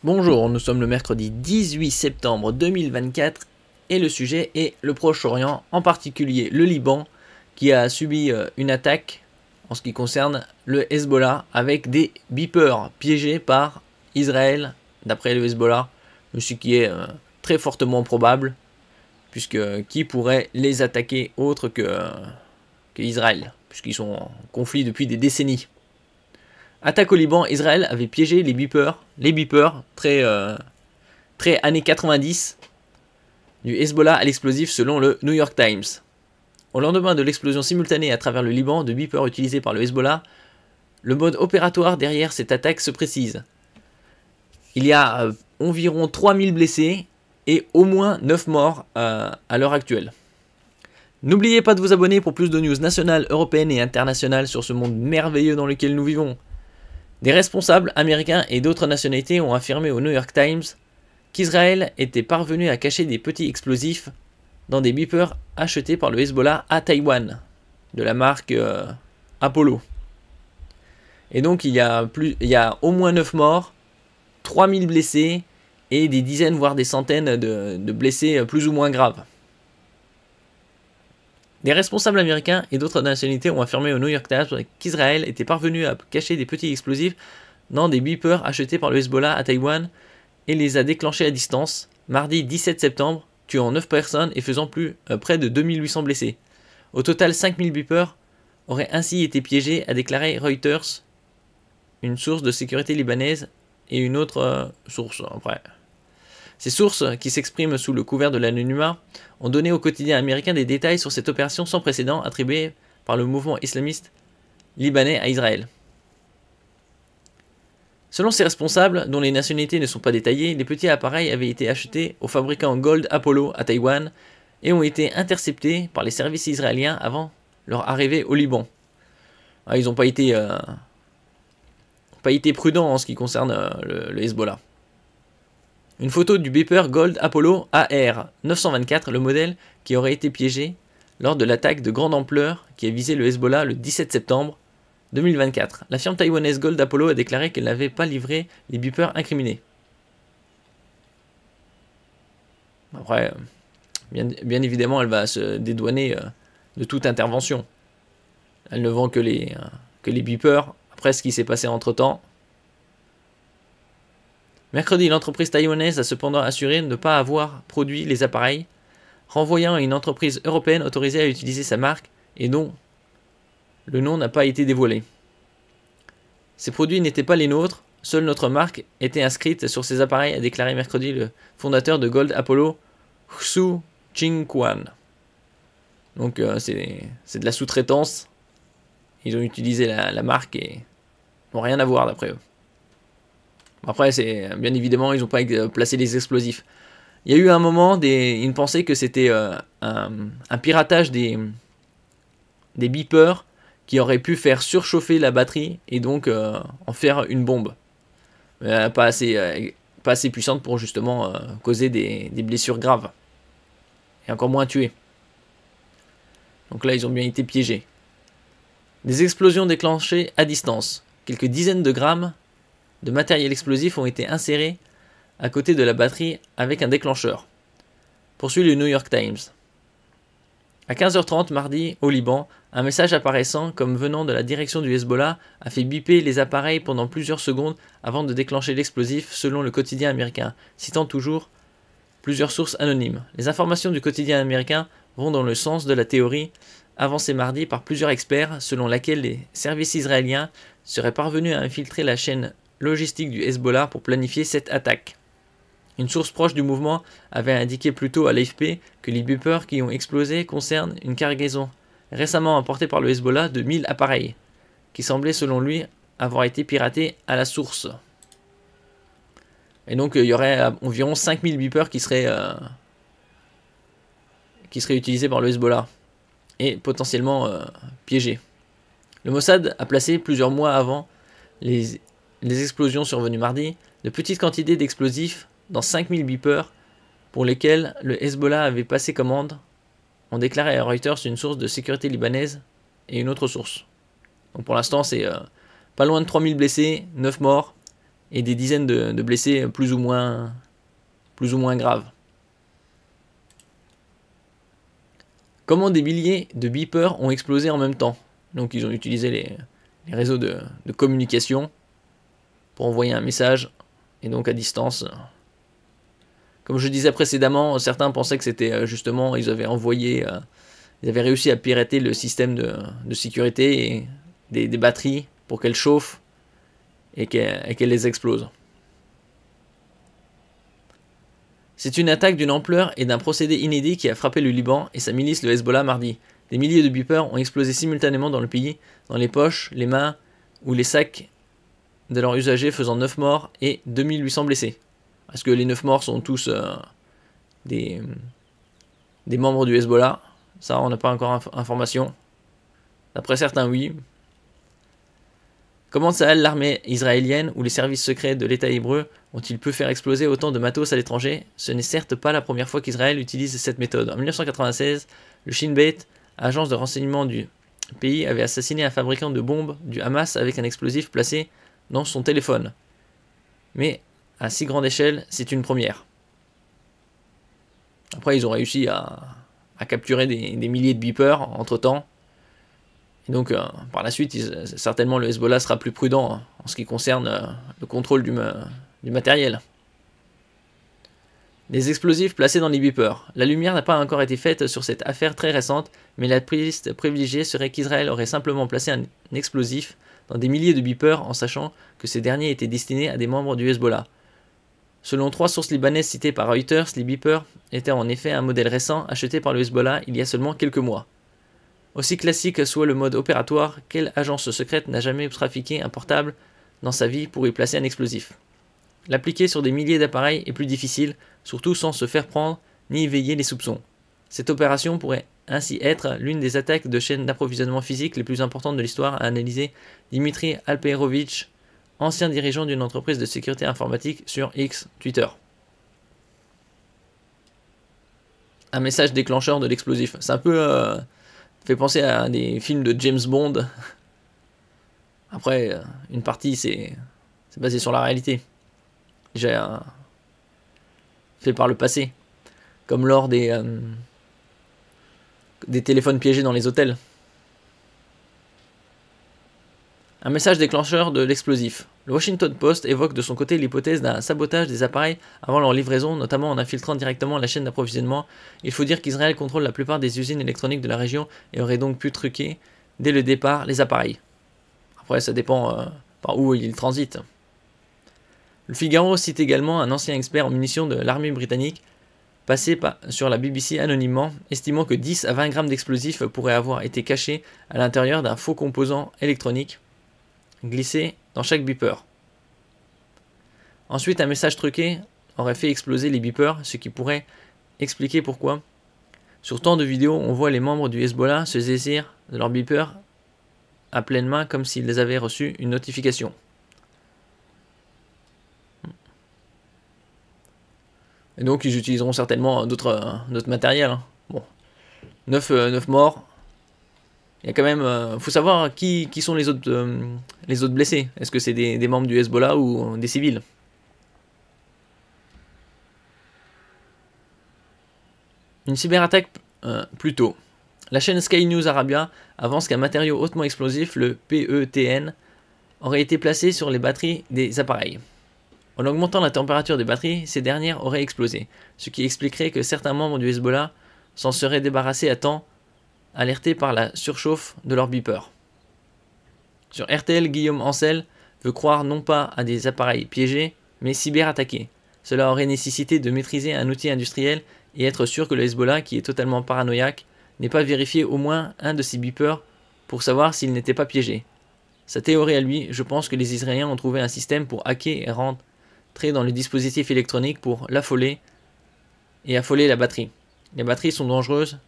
Bonjour, nous sommes le mercredi 18 septembre 2024 et le sujet est le Proche-Orient, en particulier le Liban, qui a subi une attaque en ce qui concerne le Hezbollah avec des beepers piégés par Israël, d'après le Hezbollah, ce qui est très fortement probable, puisque qui pourrait les attaquer autre que Israël, puisqu'ils sont en conflit depuis des décennies. Attaque au Liban, Israël avait piégé les beepers très années 90 du Hezbollah à l'explosif selon le New York Times. Au lendemain de l'explosion simultanée à travers le Liban de beepers utilisés par le Hezbollah, le mode opératoire derrière cette attaque se précise. Il y a environ 3000 blessés et au moins 9 morts à l'heure actuelle. N'oubliez pas de vous abonner pour plus de news nationales, européennes et internationales sur ce monde merveilleux dans lequel nous vivons. Des responsables américains et d'autres nationalités ont affirmé au New York Times qu'Israël était parvenu à cacher des petits explosifs dans des beepers achetés par le Hezbollah à Taïwan, de la marque Apollo. Et donc il y a au moins 9 morts, 3000 blessés et des dizaines voire des centaines de blessés plus ou moins graves. Des responsables américains et d'autres nationalités ont affirmé au New York Times qu'Israël était parvenu à cacher des petits explosifs dans des beepers achetés par le Hezbollah à Taïwan et les a déclenchés à distance, mardi 17 septembre, tuant 9 personnes et faisant près de 2800 blessés. Au total, 5000 beepers auraient ainsi été piégés, a déclaré Reuters, une source de sécurité libanaise et une autre source après. Ces sources, qui s'expriment sous le couvert de l'anonymat, ont donné au quotidien américain des détails sur cette opération sans précédent attribuée par le mouvement islamiste libanais à Israël. Selon ces responsables, dont les nationalités ne sont pas détaillées, les petits appareils avaient été achetés au fabricant Gold Apollo à Taïwan et ont été interceptés par les services israéliens avant leur arrivée au Liban. Ils n'ont pas été prudents en ce qui concerne le Hezbollah. Une photo du beeper Gold Apollo AR-924, le modèle qui aurait été piégé lors de l'attaque de grande ampleur qui a visé le Hezbollah le 17 septembre 2024. La firme taïwanaise Gold Apollo a déclaré qu'elle n'avait pas livré les beepers incriminés. Après, bien évidemment, elle va se dédouaner de toute intervention. Elle ne vend que les beepers. Après ce qui s'est passé entre-temps. Mercredi, l'entreprise taïwanaise a cependant assuré ne pas avoir produit les appareils, renvoyant à une entreprise européenne autorisée à utiliser sa marque et dont le nom n'a pas été dévoilé. Ces produits n'étaient pas les nôtres, seule notre marque était inscrite sur ces appareils, a déclaré mercredi le fondateur de Gold Apollo, Xu Qingquan. Donc c'est de la sous-traitance, ils ont utilisé la marque et n'ont rien à voir d'après eux. Après, bien évidemment, ils n'ont pas placé les explosifs. Il y a eu un moment, ils pensaient que c'était un piratage des beepers qui aurait pu faire surchauffer la batterie et donc en faire une bombe. Pas assez puissante pour justement causer des blessures graves. Et encore moins tuer. Donc là, ils ont bien été piégés. Des explosions déclenchées à distance. Quelques dizaines de grammes de matériel explosif ont été insérés à côté de la batterie avec un déclencheur. Poursuit le New York Times. À 15h30 mardi, au Liban, un message apparaissant comme venant de la direction du Hezbollah a fait biper les appareils pendant plusieurs secondes avant de déclencher l'explosif, selon le quotidien américain, citant toujours plusieurs sources anonymes. Les informations du quotidien américain vont dans le sens de la théorie avancée mardi par plusieurs experts, selon laquelle les services israéliens seraient parvenus à infiltrer la chaîne logistique du Hezbollah pour planifier cette attaque. Une source proche du mouvement avait indiqué plus tôt à l'AFP que les beepers qui ont explosé concernent une cargaison récemment apportée par le Hezbollah de 1000 appareils, qui semblaient selon lui avoir été piratés à la source. Et donc il y aurait environ 5000 beepers qui seraient utilisés par le Hezbollah et potentiellement piégés. Le Mossad a placé plusieurs mois avant les explosions survenues mardi, de petites quantités d'explosifs dans 5000 beepers pour lesquels le Hezbollah avait passé commande, ont déclaré à Reuters une source de sécurité libanaise et une autre source. Donc pour l'instant, c'est pas loin de 3000 blessés, 9 morts et des dizaines de blessés plus ou moins graves. Comment des milliers de beepers ont explosé en même temps? Donc ils ont utilisé les réseaux de communication pour envoyer un message, et donc à distance. Comme je disais précédemment, certains pensaient que c'était justement, ils avaient réussi à pirater le système de sécurité et des batteries pour qu'elles chauffent et qu'elles les explosent. C'est une attaque d'une ampleur et d'un procédé inédit qui a frappé le Liban et sa milice le Hezbollah mardi. Des milliers de beepers ont explosé simultanément dans le pays, dans les poches, les mains ou les sacs de leurs usagers, faisant 9 morts et 2800 blessés. Est-ce que les 9 morts sont tous des membres du Hezbollah? Ça, on n'a pas encore information. D'après certains, oui. Comment l'armée israélienne ou les services secrets de l'État hébreu ont-ils pu faire exploser autant de matos à l'étranger? Ce n'est certes pas la première fois qu'Israël utilise cette méthode. En 1996, le Shin Bet, agence de renseignement du pays, avait assassiné un fabricant de bombes du Hamas avec un explosif placé dans son téléphone. Mais à si grande échelle, c'est une première. Après, ils ont réussi à capturer des milliers de beepers entre-temps. Et donc, par la suite, certainement le Hezbollah sera plus prudent en ce qui concerne le contrôle du matériel. Les explosifs placés dans les beepers. La lumière n'a pas encore été faite sur cette affaire très récente, mais la piste privilégiée serait qu'Israël aurait simplement placé un explosif dans des milliers de beepers en sachant que ces derniers étaient destinés à des membres du Hezbollah. Selon 3 sources libanaises citées par Reuters, les beepers étaient en effet un modèle récent acheté par le Hezbollah il y a seulement quelques mois. Aussi classique soit le mode opératoire, quelle agence secrète n'a jamais trafiqué un portable dans sa vie pour y placer un explosif? L'appliquer sur des milliers d'appareils est plus difficile, surtout sans se faire prendre ni éveiller les soupçons. Cette opération pourrait ainsi être l'une des attaques de chaînes d'approvisionnement physique les plus importantes de l'histoire, a analysé Dimitri Alperovitch, ancien dirigeant d'une entreprise de sécurité informatique sur X, Twitter. Un message déclencheur de l'explosif. C'est un peu... fait penser à des films de James Bond. Après, une partie, c'est basé sur la réalité. J'ai fait par le passé. Comme lors des téléphones piégés dans les hôtels. Un message déclencheur de l'explosif. Le Washington Post évoque de son côté l'hypothèse d'un sabotage des appareils avant leur livraison, notamment en infiltrant directement la chaîne d'approvisionnement. Il faut dire qu'Israël contrôle la plupart des usines électroniques de la région et aurait donc pu truquer dès le départ les appareils. Après, ça dépend par où ils transitent. Le Figaro cite également un ancien expert en munitions de l'armée britannique, passé sur la BBC anonymement, estimant que 10 à 20 grammes d'explosifs pourraient avoir été cachés à l'intérieur d'un faux composant électronique glissé dans chaque beeper. Ensuite, un message truqué aurait fait exploser les beepers, ce qui pourrait expliquer pourquoi. Sur tant de vidéos, on voit les membres du Hezbollah se saisir de leur beeper à pleine main comme s'ils avaient reçu une notification. Et donc ils utiliseront certainement d'autres matériels. Bon. 9 morts. Il y a quand même... faut savoir qui sont les autres blessés. Est-ce que c'est des membres du Hezbollah ou des civils? Une cyberattaque plus tôt. La chaîne Sky News Arabia avance qu'un matériau hautement explosif, le PETN, aurait été placé sur les batteries des appareils. En augmentant la température des batteries, ces dernières auraient explosé, ce qui expliquerait que certains membres du Hezbollah s'en seraient débarrassés à temps, alertés par la surchauffe de leur beeper. Sur RTL, Guillaume Ancel veut croire non pas à des appareils piégés, mais cyberattaqués. Cela aurait nécessité de maîtriser un outil industriel et être sûr que le Hezbollah, qui est totalement paranoïaque, n'ait pas vérifié au moins un de ses beepers pour savoir s'il n'était pas piégé. Sa théorie à lui, je pense que les Israéliens ont trouvé un système pour hacker et rentrer dans le dispositif électronique pour l'affoler et affoler la batterie. Les batteries sont dangereuses,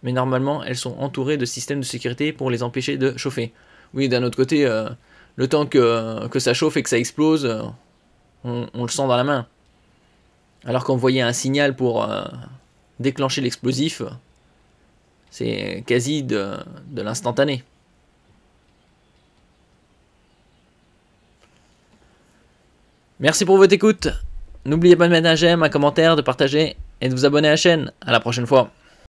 mais normalement elles sont entourées de systèmes de sécurité pour les empêcher de chauffer. Oui, d'un autre côté, le temps que ça chauffe et que ça explose, on le sent dans la main. Alors qu'envoyer un signal pour déclencher l'explosif, c'est quasi de l'instantané. Merci pour votre écoute. N'oubliez pas de mettre un j'aime, un commentaire, de partager et de vous abonner à la chaîne. À la prochaine fois.